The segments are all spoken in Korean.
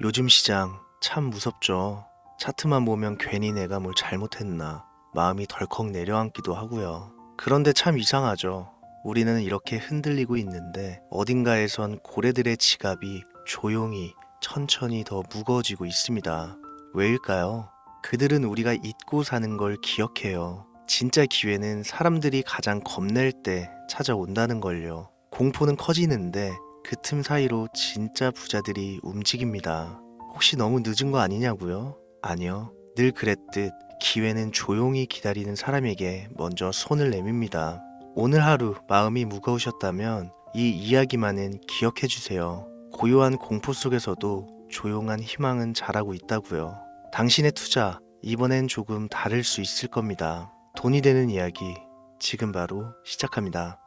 요즘 시장 참 무섭죠. 차트만 보면 괜히 내가 뭘 잘못했나 마음이 덜컥 내려앉기도 하고요. 그런데 참 이상하죠. 우리는 이렇게 흔들리고 있는데 어딘가에선 고래들의 지갑이 조용히 천천히 더 무거워지고 있습니다. 왜일까요? 그들은 우리가 잊고 사는 걸 기억해요. 진짜 기회는 사람들이 가장 겁낼 때 찾아온다는 걸요. 공포는 커지는데 그 틈 사이로 진짜 부자들이 움직입니다. 혹시 너무 늦은 거 아니냐고요? 아니요. 늘 그랬듯 기회는 조용히 기다리는 사람에게 먼저 손을 내밉니다. 오늘 하루 마음이 무거우셨다면 이 이야기만은 기억해 주세요. 고요한 공포 속에서도 조용한 희망은 자라고 있다고요. 당신의 투자, 이번엔 조금 다를 수 있을 겁니다. 돈이 되는 이야기, 지금 바로 시작합니다.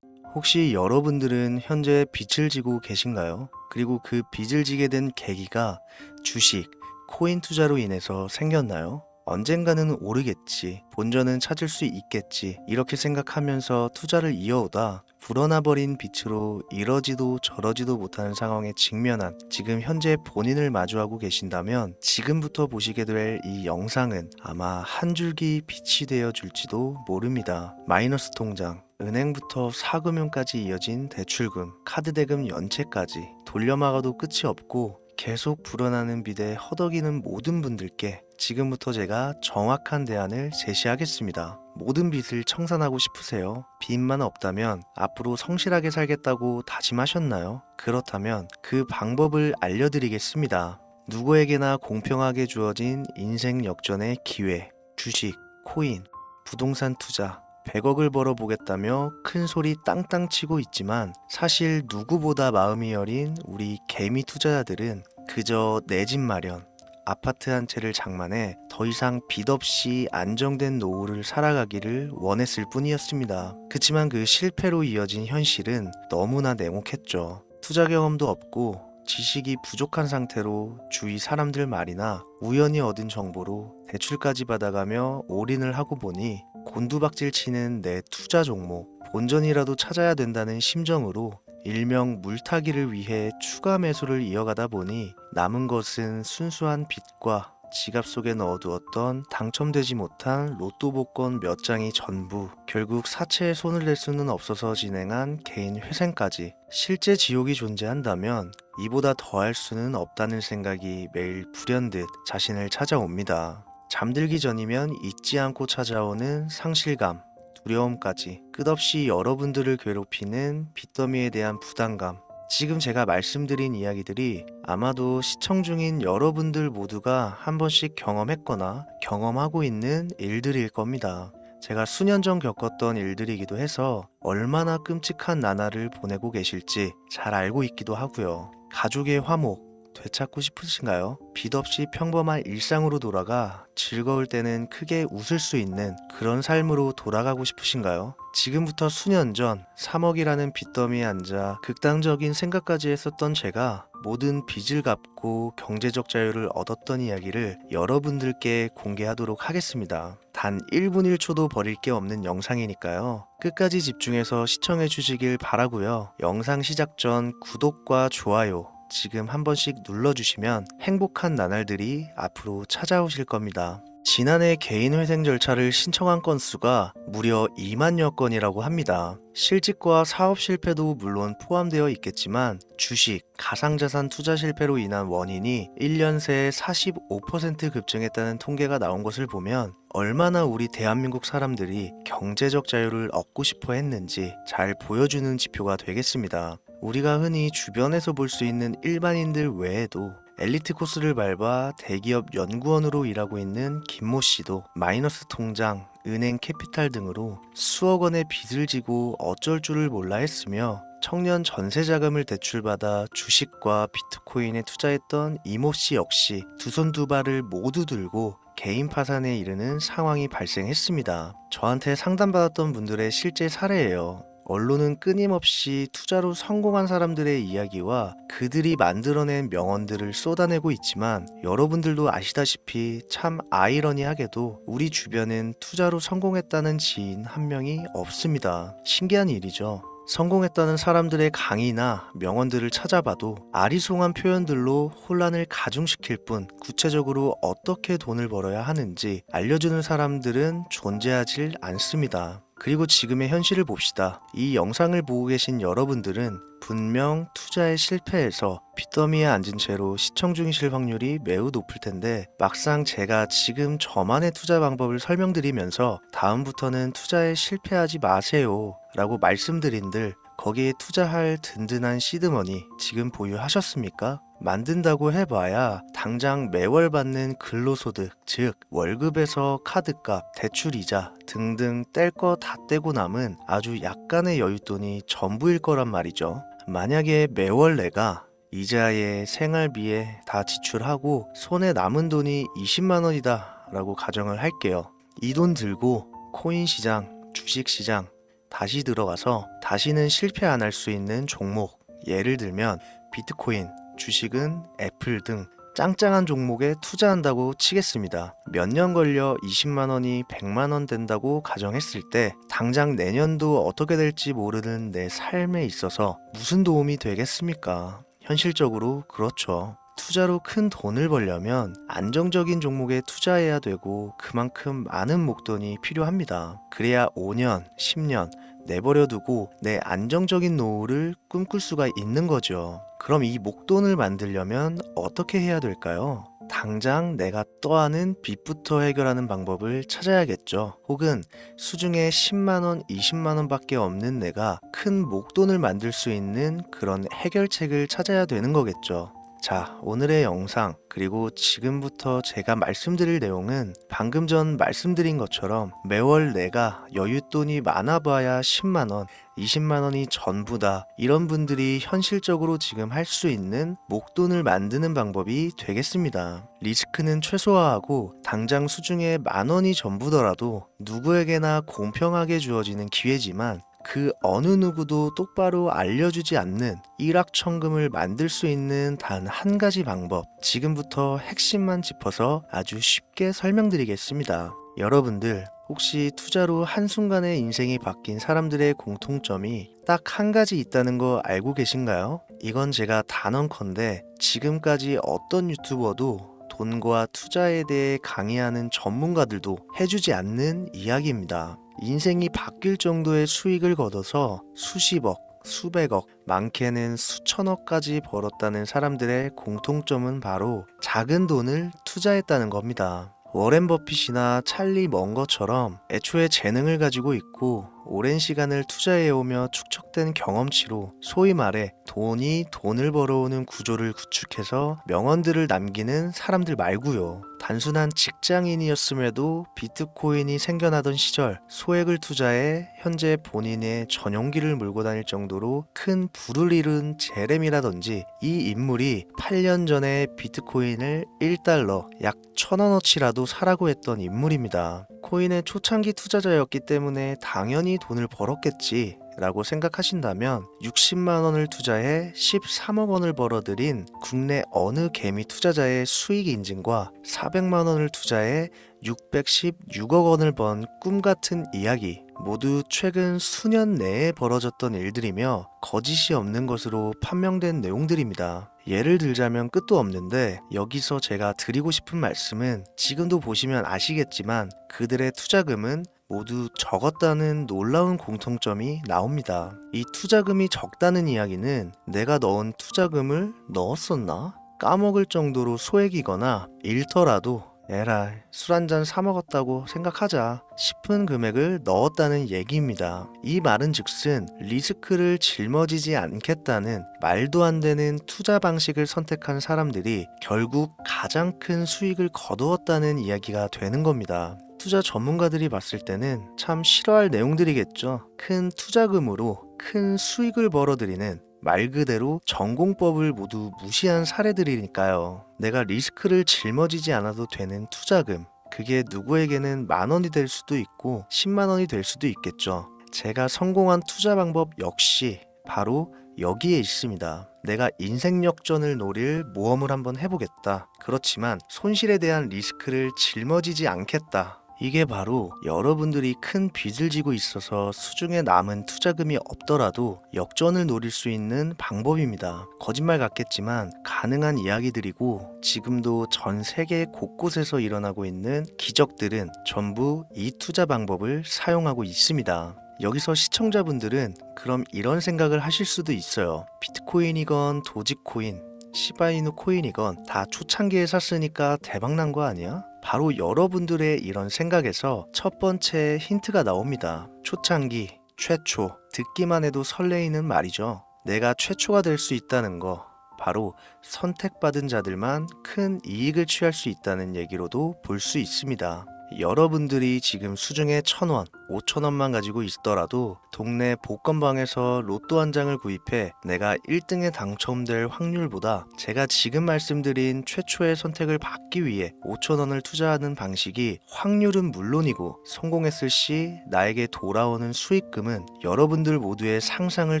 혹시 여러분들은 현재 빚을 지고 계신가요? 그리고 그 빚을 지게 된 계기가 주식, 코인 투자로 인해서 생겼나요? 언젠가는 오르겠지, 본전은 찾을 수 있겠지, 이렇게 생각하면서 투자를 이어오다 불어나 버린 빚으로 이러지도 저러지도 못하는 상황에 직면한 지금 현재 본인을 마주하고 계신다면 지금부터 보시게 될 이 영상은 아마 한 줄기 빛이 되어 줄지도 모릅니다. 마이너스 통장, 은행부터 사금융까지 이어진 대출금, 카드 대금 연체까지 돌려막아도 끝이 없고 계속 불어나는 빚에 허덕이는 모든 분들께 지금부터 제가 정확한 대안을 제시하겠습니다. 모든 빚을 청산하고 싶으세요? 빚만 없다면 앞으로 성실하게 살겠다고 다짐하셨나요? 그렇다면 그 방법을 알려드리겠습니다. 누구에게나 공평하게 주어진 인생 역전의 기회, 주식, 코인, 부동산 투자, 100억을 벌어보겠다며 큰 소리 땅땅 치고 있지만 사실 누구보다 마음이 여린 우리 개미 투자자들은 그저 내 집 마련, 아파트 한 채를 장만해 더 이상 빚 없이 안정된 노후를 살아가기를 원했을 뿐이었습니다. 그치만 그 실패로 이어진 현실은 너무나 냉혹했죠. 투자 경험도 없고 지식이 부족한 상태로 주위 사람들 말이나 우연히 얻은 정보로 대출까지 받아가며 올인을 하고 보니 곤두박질 치는 내 투자 종목, 본전이라도 찾아야 된다는 심정으로 일명 물타기를 위해 추가 매수를 이어가다 보니 남은 것은 순수한 빚과 지갑 속에 넣어두었던 당첨되지 못한 로또 복권 몇 장이 전부, 결국 사채에 손을 댈 수는 없어서 진행한 개인 회생까지. 실제 지옥이 존재한다면 이보다 더할 수는 없다는 생각이 매일 불현듯 자신을 찾아옵니다. 잠들기 전이면 잊지 않고 찾아오는 상실감, 두려움까지 끝없이 여러분들을 괴롭히는 빚더미에 대한 부담감. 지금 제가 말씀드린 이야기들이 아마도 시청 중인 여러분들 모두가 한 번씩 경험했거나 경험하고 있는 일들일 겁니다. 제가 수년 전 겪었던 일들이기도 해서 얼마나 끔찍한 나날을 보내고 계실지 잘 알고 있기도 하고요. 가족의 화목, 되찾고 싶으신가요? 빚 없이 평범한 일상으로 돌아가 즐거울 때는 크게 웃을 수 있는 그런 삶으로 돌아가고 싶으신가요? 지금부터 수년 전 3억이라는 빚더미에 앉아 극단적인 생각까지 했었던 제가 모든 빚을 갚고 경제적 자유를 얻었던 이야기를 여러분들께 공개하도록 하겠습니다. 단 1분 1초도 버릴 게 없는 영상이니까요. 끝까지 집중해서 시청해 주시길 바라고요. 영상 시작 전 구독과 좋아요 지금 한 번씩 눌러주시면 행복한 나날들이 앞으로 찾아오실 겁니다. 지난해 개인 회생 절차를 신청한 건수가 무려 2만여 건이라고 합니다. 실직과 사업 실패도 물론 포함되어 있겠지만 주식, 가상자산 투자 실패로 인한 원인이 1년 새에 45% 급증했다는 통계가 나온 것을 보면 얼마나 우리 대한민국 사람들이 경제적 자유를 얻고 싶어 했는지 잘 보여주는 지표가 되겠습니다. 우리가 흔히 주변에서 볼 수 있는 일반인들 외에도 엘리트 코스를 밟아 대기업 연구원으로 일하고 있는 김모 씨도 마이너스 통장, 은행 캐피탈 등으로 수억 원의 빚을 지고 어쩔 줄을 몰라 했으며 청년 전세 자금을 대출받아 주식과 비트코인에 투자했던 이모 씨 역시 두 손 두 발을 모두 들고 개인 파산에 이르는 상황이 발생했습니다. 저한테 상담받았던 분들의 실제 사례예요. 언론은 끊임없이 투자로 성공한 사람들의 이야기와 그들이 만들어낸 명언들을 쏟아내고 있지만 여러분들도 아시다시피 참 아이러니하게도 우리 주변엔 투자로 성공했다는 지인 한 명이 없습니다. 신기한 일이죠. 성공했다는 사람들의 강의나 명언들을 찾아봐도 아리송한 표현들로 혼란을 가중시킬 뿐 구체적으로 어떻게 돈을 벌어야 하는지 알려주는 사람들은 존재하질 않습니다. 그리고 지금의 현실을 봅시다. 이 영상을 보고 계신 여러분들은 분명 투자에 실패해서 빚더미에 앉은 채로 시청 중이실 확률이 매우 높을 텐데 막상 제가 지금 저만의 투자 방법을 설명드리면서 다음부터는 투자에 실패하지 마세요 라고 말씀드린들 거기에 투자할 든든한 시드머니 지금 보유하셨습니까? 만든다고 해봐야 당장 매월 받는 근로소득, 즉 월급에서 카드값, 대출이자 등등 뗄 거 다 떼고 남은 아주 약간의 여윳돈이 전부일 거란 말이죠. 만약에 매월 내가 이자에 생활비에 다 지출하고 손에 남은 돈이 20만 원이다 라고 가정을 할게요. 이 돈 들고 코인 시장, 주식 시장 다시 들어가서 다시는 실패 안 할 수 있는 종목, 예를 들면 비트코인, 주식은 애플 등 짱짱한 종목에 투자한다고 치겠습니다. 몇 년 걸려 20만 원이 100만 원 된다고 가정했을 때 당장 내년도 어떻게 될지 모르는 내 삶에 있어서 무슨 도움이 되겠습니까? 현실적으로 그렇죠. 투자로 큰 돈을 벌려면 안정적인 종목에 투자해야 되고 그만큼 많은 목돈이 필요합니다. 그래야 5년, 10년 내버려 두고 내 안정적인 노후를 꿈꿀 수가 있는 거죠. 그럼 이 목돈을 만들려면 어떻게 해야 될까요? 당장 내가 떠안은 빚부터 해결하는 방법을 찾아야겠죠. 혹은 수중에 10만원, 20만원 밖에 없는 내가 큰 목돈을 만들 수 있는 그런 해결책을 찾아야 되는 거겠죠. 자, 오늘의 영상 그리고 지금부터 제가 말씀드릴 내용은 방금 전 말씀드린 것처럼 매월 내가 여윳돈이 많아봐야 10만원, 20만원이 전부다 이런 분들이 현실적으로 지금 할 수 있는 목돈을 만드는 방법이 되겠습니다. 리스크는 최소화하고 당장 수중에 만원이 전부더라도 누구에게나 공평하게 주어지는 기회지만 그 어느 누구도 똑바로 알려주지 않는 일확천금을 만들 수 있는 단 한 가지 방법, 지금부터 핵심만 짚어서 아주 쉽게 설명드리겠습니다. 여러분들 혹시 투자로 한순간에 인생이 바뀐 사람들의 공통점이 딱 한 가지 있다는 거 알고 계신가요? 이건 제가 단언컨대 지금까지 어떤 유튜버도 돈과 투자에 대해 강의하는 전문가들도 해주지 않는 이야기입니다. 인생이 바뀔 정도의 수익을 거둬서 수십억, 수백억, 많게는 수천억까지 벌었다는 사람들의 공통점은 바로 작은 돈을 투자했다는 겁니다. 워렌 버핏이나 찰리 먼거처럼 애초에 재능을 가지고 있고 오랜 시간을 투자해오며 축적된 경험치로 소위 말해 돈이 돈을 벌어오는 구조를 구축해서 명언들을 남기는 사람들 말고요. 단순한 직장인이었음에도 비트코인이 생겨나던 시절 소액을 투자해 현재 본인의 전용기를 몰고 다닐 정도로 큰 부를 이룬 제렘이라든지 이 인물이 8년 전에 비트코인을 1달러 약 1,000원어치라도 사라고 했던 인물입니다. 코인의 초창기 투자자였기 때문에 당연히 돈을 벌었겠지 라고 생각하신다면 60만원을 투자해 13억 원을 벌어들인 국내 어느 개미 투자자의 수익 인증과 400만원을 투자해 616억 원을 번 꿈같은 이야기 모두 최근 수년 내에 벌어졌던 일들이며 거짓이 없는 것으로 판명된 내용들입니다. 예를 들자면 끝도 없는데 여기서 제가 드리고 싶은 말씀은 지금도 보시면 아시겠지만 그들의 투자금은 모두 적었다는 놀라운 공통점이 나옵니다. 이 투자금이 적다는 이야기는 내가 넣은 투자금을 넣었었나? 까먹을 정도로 소액이거나 잃더라도 에라 술 한잔 사 먹었다고 생각하자 싶은 금액을 넣었다는 얘기입니다. 이 말은 즉슨 리스크를 짊어지지 않겠다는 말도 안 되는 투자 방식을 선택한 사람들이 결국 가장 큰 수익을 거두었다는 이야기가 되는 겁니다. 투자 전문가들이 봤을 때는 참 싫어할 내용들이겠죠. 큰 투자금으로 큰 수익을 벌어들이는 말 그대로 전공법을 모두 무시한 사례들이니까요. 내가 리스크를 짊어지지 않아도 되는 투자금, 그게 누구에게는 10,000원이 될 수도 있고 10만 원이 될 수도 있겠죠. 제가 성공한 투자 방법 역시 바로 여기에 있습니다. 내가 인생 역전을 노릴 모험을 한번 해보겠다. 그렇지만 손실에 대한 리스크를 짊어지지 않겠다. 이게 바로 여러분들이 큰 빚을 지고 있어서 수중에 남은 투자금이 없더라도 역전을 노릴 수 있는 방법입니다. 거짓말 같겠지만 가능한 이야기들이고 지금도 전 세계 곳곳에서 일어나고 있는 기적들은 전부 이 투자 방법을 사용하고 있습니다. 여기서 시청자분들은 그럼 이런 생각을 하실 수도 있어요. 비트코인이건 도지코인, 시바이누 코인이건 다 초창기에 샀으니까 대박난 거 아니야? 바로 여러분들의 이런 생각에서 첫 번째 힌트가 나옵니다. 초창기, 최초, 듣기만 해도 설레이는 말이죠. 내가 최초가 될 수 있다는 거, 바로 선택받은 자들만 큰 이익을 취할 수 있다는 얘기로도 볼 수 있습니다. 여러분들이 지금 수중에 1,000원, 5,000원만 가지고 있더라도 동네 복권방에서 로또 한 장을 구입해 내가 1등에 당첨될 확률보다 제가 지금 말씀드린 최초의 선택을 받기 위해 5,000원을 투자하는 방식이 확률은 물론이고 성공했을 시 나에게 돌아오는 수익금은 여러분들 모두의 상상을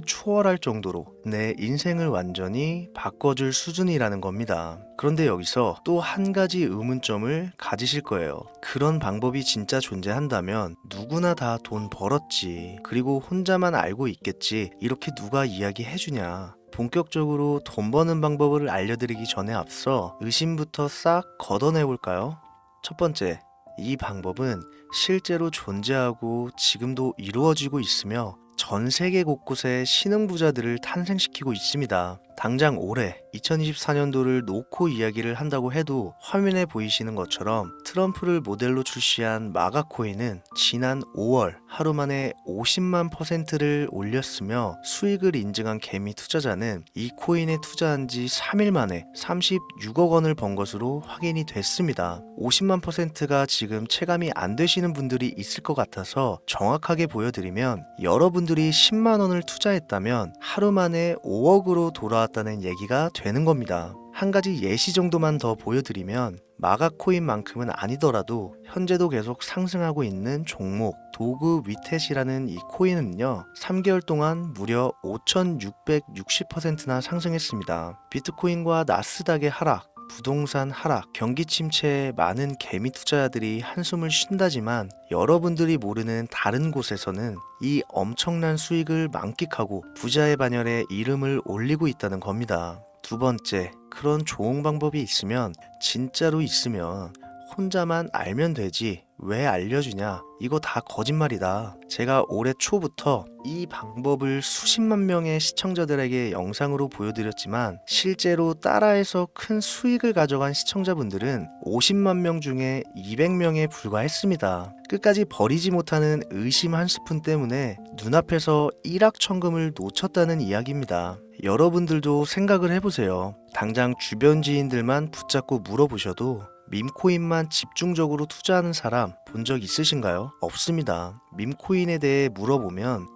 초월할 정도로 내 인생을 완전히 바꿔줄 수준이라는 겁니다. 그런데 여기서 또 한 가지 의문점을 가지실 거예요. 그런 방법이 진짜 존재한다면 누구나 다 돈 벌었지. 그리고 혼자만 알고 있겠지. 이렇게 누가 이야기해주냐. 본격적으로 돈 버는 방법을 알려드리기 전에 앞서 의심부터 싹 걷어내볼까요? 첫 번째, 이 방법은 실제로 존재하고 지금도 이루어지고 있으며 전 세계 곳곳에 신흥부자들을 탄생시키고 있습니다. 당장 올해 2024년도를 놓고 이야기를 한다고 해도 화면에 보이시는 것처럼 트럼프를 모델로 출시한 마가코인은 지난 5월 하루 만에 50만 %를 올렸으며 수익을 인증한 개미 투자자는 이 코인에 투자한 지 3일 만에 36억 원을 번 것으로 확인이 됐습니다. 50만 %가 지금 체감이 안 되시는 분들이 있을 것 같아서 정확하게 보여드리면 여러분들이 10만 원을 투자했다면 하루 만에 5억으로 돌아왔다는 얘기가 되는 겁니다. 한 가지 예시 정도만 더 보여드리면 마가코인만큼은 아니더라도 현재도 계속 상승하고 있는 종목 도구 위텟이라는 이 코인은요 3개월 동안 무려 5,660%나 상승했습니다. 비트코인과 나스닥의 하락, 부동산 하락, 경기 침체에 많은 개미 투자자들이 한숨을 쉰다지만 여러분들이 모르는 다른 곳에서는 이 엄청난 수익을 만끽하고 부자의 반열에 이름을 올리고 있다는 겁니다. 두 번째, 그런 좋은 방법이 있으면 진짜로 있으면 혼자만 알면 되지 왜 알려주냐? 이거 다 거짓말이다. 제가 올해 초부터 이 방법을 수십만 명의 시청자들에게 영상으로 보여드렸지만 실제로 따라해서 큰 수익을 가져간 시청자분들은 50만 명 중에 200명에 불과했습니다. 끝까지 버리지 못하는 의심 한 스푼 때문에 눈앞에서 일확천금을 놓쳤다는 이야기입니다. 여러분들도 생각을 해보세요. 당장 주변 지인들만 붙잡고 물어보셔도 밈코인만 집중적으로 투자하는 사람 본 적 있으신가요? 없습니다. 밈코인에 대해 물어보면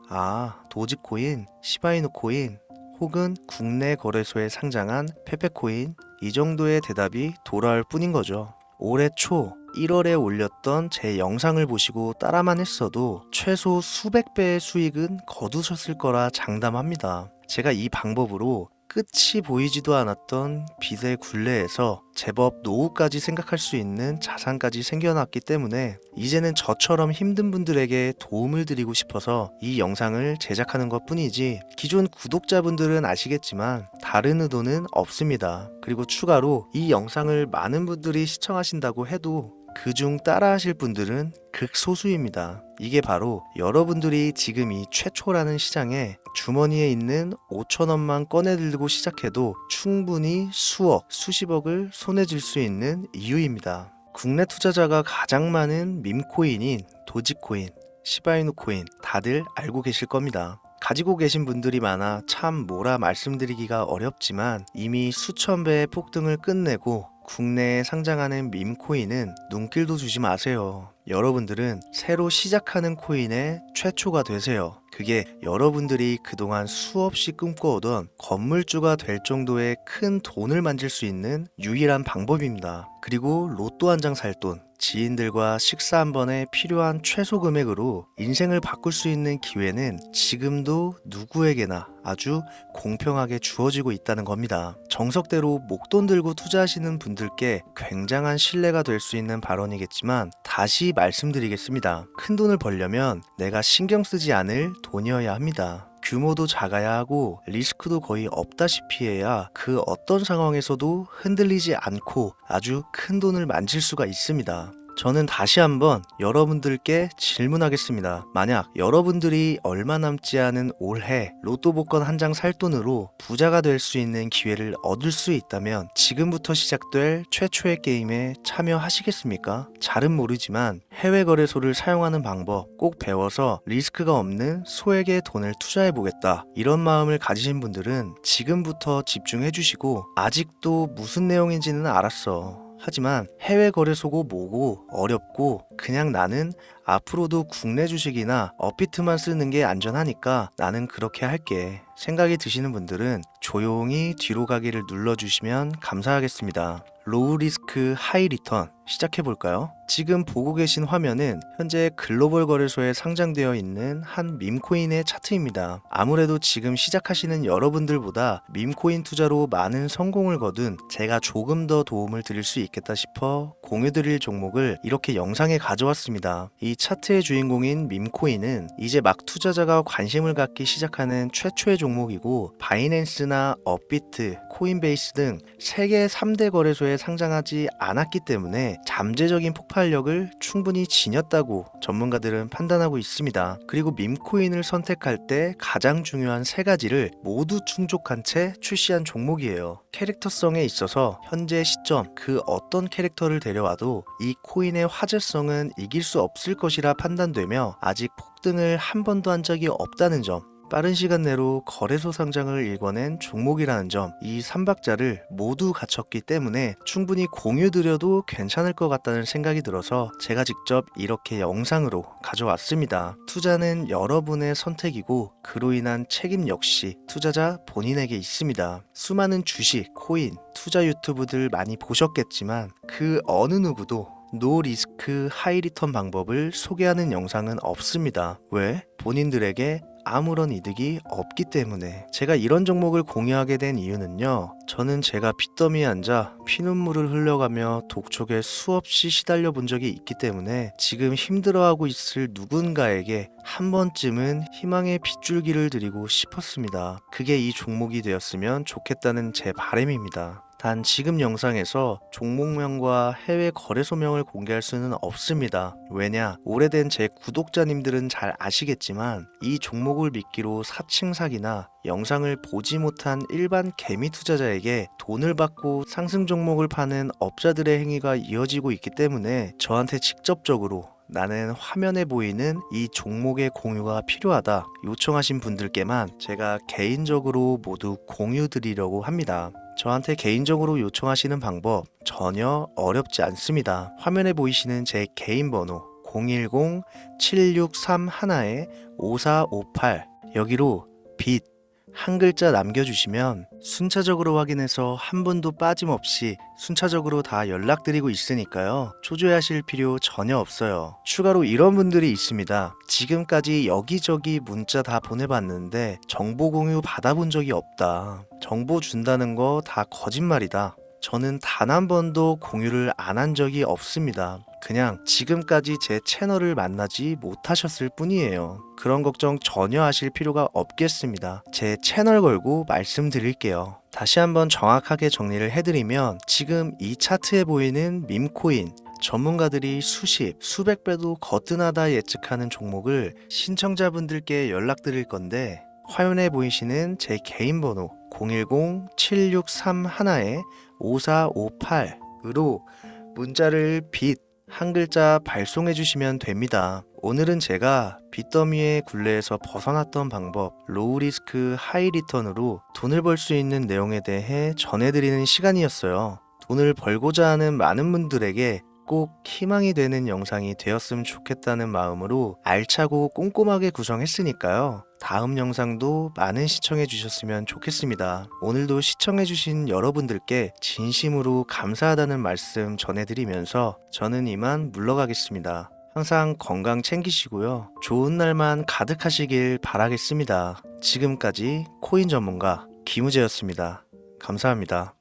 도지코인, 시바이누 코인 혹은 국내 거래소에 상장한 페페코인 이 정도의 대답이 돌아올 뿐인 거죠. 올해 초 1월에 올렸던 제 영상을 보시고 따라만 했어도 최소 수백 배의 수익은 거두셨을 거라 장담합니다. 제가 이 방법으로 끝이 보이지도 않았던 빚의 굴레에서 제법 노후까지 생각할 수 있는 자산까지 생겨났기 때문에 이제는 저처럼 힘든 분들에게 도움을 드리고 싶어서 이 영상을 제작하는 것 뿐이지 기존 구독자분들은 아시겠지만 다른 의도는 없습니다. 그리고 추가로 이 영상을 많은 분들이 시청하신다고 해도 그중 따라하실 분들은 극소수입니다. 이게 바로 여러분들이 지금 이 최초라는 시장에 주머니에 있는 5,000원만 꺼내들고 시작해도 충분히 수억, 수십억을 손에 쥘 수 있는 이유입니다. 국내 투자자가 가장 많은 밈코인인 도지코인, 시바이누 코인 다들 알고 계실 겁니다. 가지고 계신 분들이 많아 참 뭐라 말씀드리기가 어렵지만 이미 수천 배의 폭등을 끝내고 국내에 상장하는 밈코인은 눈길도 주지 마세요. 여러분들은 새로 시작하는 코인의 최초가 되세요. 그게 여러분들이 그동안 수없이 꿈꿔오던 건물주가 될 정도의 큰 돈을 만질 수 있는 유일한 방법입니다. 그리고 로또 한 장 살 돈, 지인들과 식사 한 번에 필요한 최소 금액으로 인생을 바꿀 수 있는 기회는 지금도 누구에게나 아주 공평하게 주어지고 있다는 겁니다. 정석대로 목돈 들고 투자하시는 분들께 굉장한 신뢰가 될 수 있는 발언이겠지만 다시 말씀드리겠습니다. 큰 돈을 벌려면 내가 신경 쓰지 않을 돈이어야 합니다. 규모도 작아야 하고 리스크도 거의 없다시피 해야 그 어떤 상황에서도 흔들리지 않고 아주 큰 돈을 만질 수가 있습니다. 저는 다시 한번 여러분들께 질문하겠습니다. 만약 여러분들이 얼마 남지 않은 올해 로또 복권 한 장 살 돈으로 부자가 될 수 있는 기회를 얻을 수 있다면 지금부터 시작될 최초의 게임에 참여하시겠습니까? 잘은 모르지만 해외 거래소를 사용하는 방법 꼭 배워서 리스크가 없는 소액의 돈을 투자해 보겠다. 이런 마음을 가지신 분들은 지금부터 집중해 주시고 아직도 무슨 내용인지는 알았어. 하지만 해외 거래소고 뭐고 어렵고 그냥 나는 앞으로도 국내 주식이나 업비트만 쓰는 게 안전하니까 나는 그렇게 할게 생각이 드시는 분들은 조용히 뒤로 가기를 눌러주시면 감사하겠습니다. 로우 리스크 하이 리턴 시작해볼까요? 지금 보고 계신 화면은 현재 글로벌 거래소에 상장되어 있는 한 밈코인의 차트입니다. 아무래도 지금 시작하시는 여러분들보다 밈코인 투자로 많은 성공을 거둔 제가 조금 더 도움을 드릴 수 있겠다 싶어 공유드릴 종목을 이렇게 영상에 가져왔습니다. 이 차트의 주인공인 밈코인은 이제 막 투자자가 관심을 갖기 시작하는 최초의 종목이고 바이낸스나 업비트, 코인베이스 등 세계 3대 거래소에 상장하지 않았기 때문에 잠재적인 폭발력을 충분히 지녔다고 전문가들은 판단하고 있습니다. 그리고 밈코인을 선택할 때 가장 중요한 세 가지를 모두 충족한 채 출시한 종목이에요. 캐릭터성에 있어서 현재 시점 그 어떤 캐릭터를 데려와도 이 코인의 화제성은 이길 수 없을 것이라 판단되며 아직 폭등을 한 번도 한 적이 없다는 점, 빠른 시간 내로 거래소 상장을 일궈낸 종목이라는 점, 이 3박자를 모두 갖췄기 때문에 충분히 공유드려도 괜찮을 것 같다는 생각이 들어서 제가 직접 이렇게 영상으로 가져왔습니다. 투자는 여러분의 선택이고 그로 인한 책임 역시 투자자 본인에게 있습니다. 수많은 주식, 코인, 투자 유튜브들 많이 보셨겠지만 그 어느 누구도 노 리스크 하이 리턴 방법을 소개하는 영상은 없습니다. 왜? 본인들에게 아무런 이득이 없기 때문에. 제가 이런 종목을 공유하게 된 이유는요, 저는 제가 빚더미에 앉아 피눈물을 흘려가며 독촉에 수없이 시달려 본 적이 있기 때문에 지금 힘들어하고 있을 누군가에게 한 번쯤은 희망의 빗줄기를 드리고 싶었습니다. 그게 이 종목이 되었으면 좋겠다는 제 바람입니다. 단 지금 영상에서 종목명과 해외 거래소명을 공개할 수는 없습니다. 왜냐? 오래된 제 구독자님들은 잘 아시겠지만 이 종목을 미끼로 사칭 사기나 영상을 보지 못한 일반 개미 투자자에게 돈을 받고 상승 종목을 파는 업자들의 행위가 이어지고 있기 때문에 저한테 직접적으로 나는 화면에 보이는 이 종목의 공유가 필요하다 요청하신 분들께만 제가 개인적으로 모두 공유 드리려고 합니다. 저한테 개인적으로 요청하시는 방법 전혀 어렵지 않습니다. 화면에 보이시는 제 개인 번호 010-7631-5458 여기로 빚 한 글자 남겨주시면 순차적으로 확인해서 한 분도 빠짐없이 순차적으로 다 연락드리고 있으니까요. 초조해하실 필요 전혀 없어요. 추가로 이런 분들이 있습니다. 지금까지 여기저기 문자 다 보내봤는데 정보 공유 받아본 적이 없다. 정보 준다는 거 다 거짓말이다. 저는 단 한 번도 공유를 안 한 적이 없습니다. 그냥 지금까지 제 채널을 만나지 못하셨을 뿐이에요. 그런 걱정 전혀 하실 필요가 없겠습니다. 제 채널 걸고 말씀드릴게요. 다시 한번 정확하게 정리를 해드리면 지금 이 차트에 보이는 밈코인 전문가들이 수십, 수백 배도 거뜬하다 예측하는 종목을 신청자분들께 연락드릴 건데 화면에 보이시는 제 개인 번호 010-7631-5458으로 문자를 빚 한 글자 발송해 주시면 됩니다. 오늘은 제가 빚더미의 굴레에서 벗어났던 방법, 로우 리스크 하이 리턴으로 돈을 벌 수 있는 내용에 대해 전해드리는 시간이었어요. 돈을 벌고자 하는 많은 분들에게 꼭 희망이 되는 영상이 되었으면 좋겠다는 마음으로 알차고 꼼꼼하게 구성했으니까요. 다음 영상도 많은 시청해 주셨으면 좋겠습니다. 오늘도 시청해 주신 여러분들께 진심으로 감사하다는 말씀 전해드리면서 저는 이만 물러가겠습니다. 항상 건강 챙기시고요. 좋은 날만 가득하시길 바라겠습니다. 지금까지 코인 전문가 김우재였습니다. 감사합니다.